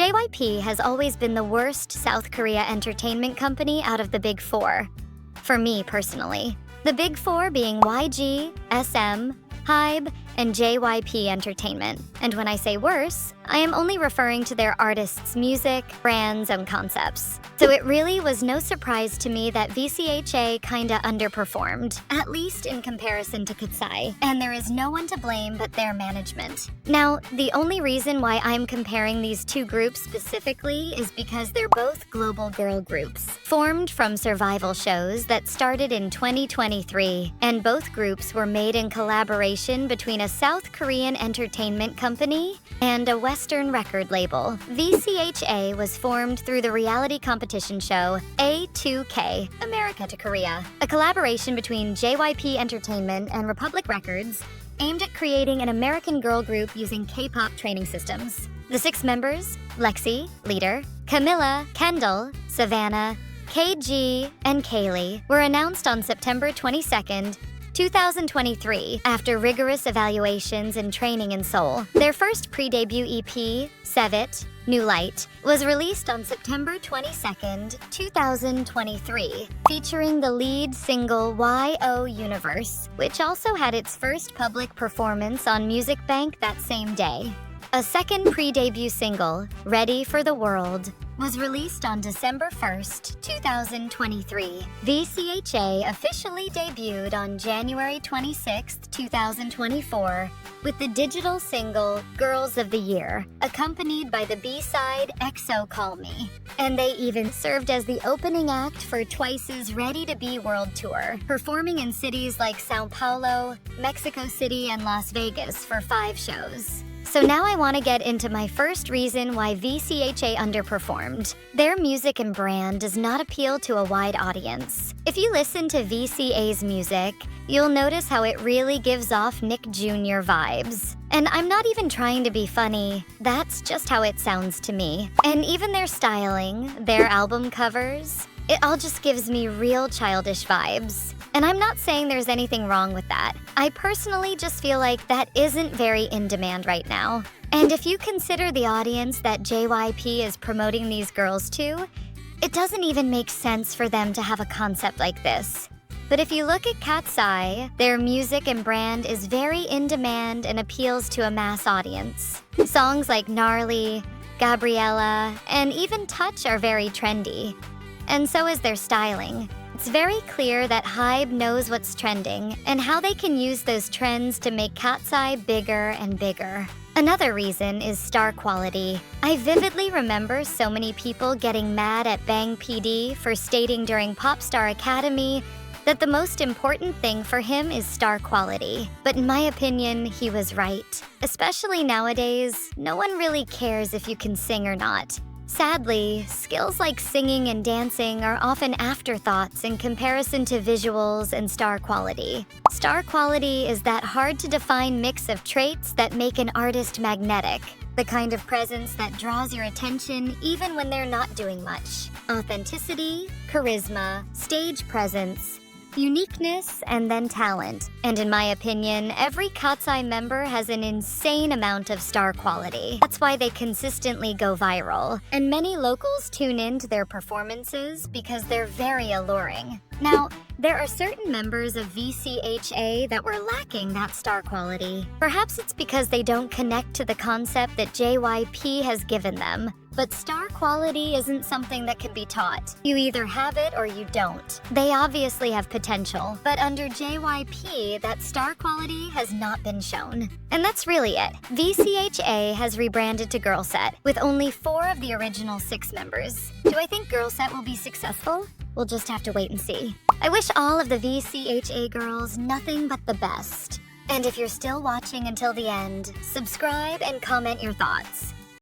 JYP has always been the worst South Korea entertainment company out of the Big Four. For me personally. The Big Four being YG, SM, Hybe, and JYP Entertainment. And when I say worse, I am only referring to their artists' music, brands, and concepts. So it really was no surprise to me that VCHA kinda underperformed, at least in comparison to KATSEYE, and there is no one to blame but their management. Now, the only reason why I'm comparing these two groups specifically is because they're both global girl groups, formed from survival shows that started in 2023, and both groups were made in collaboration between a South Korean entertainment company and a Western record label. VCHA was formed through the reality competition show A2K, America to Korea, a collaboration between JYP Entertainment and Republic Records aimed at creating an American girl group using K-pop training systems. The 6 members, Lexi, leader, Camilla, Kendall, Savannah, KG, and Kaylee, were announced on September 22nd, 2023, after rigorous evaluations and training in Seoul. Their first pre-debut EP, Sevit, New Light, was released on September 22nd, 2023, featuring the lead single YO Universe, which also had its first public performance on Music Bank that same day. A second pre-debut single, Ready for the World, was released on December 1st, 2023. VCHA officially debuted on January 26th, 2024, with the digital single Girls of the Year, accompanied by the B-side EXO Call Me. And they even served as the opening act for Twice's Ready to Be World Tour, performing in cities like Sao Paulo, Mexico City, and Las Vegas for 5 shows. So now I want to get into my first reason why VCHA underperformed. Their music and brand does not appeal to a wide audience. If you listen to VCA's music, you'll notice how it really gives off Nick Jr. vibes. And I'm not even trying to be funny, that's just how it sounds to me. And even their styling, their album covers, it all just gives me real childish vibes. And I'm not saying there's anything wrong with that. I personally just feel like that isn't very in demand right now. And if you consider the audience that JYP is promoting these girls to, it doesn't even make sense for them to have a concept like this. But if you look at KATSEYE, their music and brand is very in demand and appeals to a mass audience. Songs like Gnarly, Gabriela, and even Touch are very trendy. And so is their styling. It's very clear that Hybe knows what's trending and how they can use those trends to make KATSEYE bigger and bigger. Another reason is star quality. I vividly remember so many people getting mad at Bang PD for stating during Popstar Academy that the most important thing for him is star quality. But in my opinion, he was right. Especially nowadays, no one really cares if you can sing or not. Sadly, skills like singing and dancing are often afterthoughts in comparison to visuals and star quality. Star quality is that hard-to-define mix of traits that make an artist magnetic, the kind of presence that draws your attention even when they're not doing much. Authenticity, charisma, stage presence, uniqueness, and then talent. And in my opinion, every KATSEYE member has an insane amount of star quality. That's why they consistently go viral. And many locals tune in to their performances because they're very alluring. Now, there are certain members of VCHA that were lacking that star quality. Perhaps it's because they don't connect to the concept that JYP has given them. But star quality isn't something that can be taught. You either have it or you don't. They obviously have potential, but under JYP, that star quality has not been shown. And that's really it. VCHA has rebranded to girlset, with only 4 of the original 6 members. Do I think girlset will be successful? We'll just have to wait and see. I wish all of the VCHA girls nothing but the best. And if you're still watching until the end, subscribe and comment your thoughts.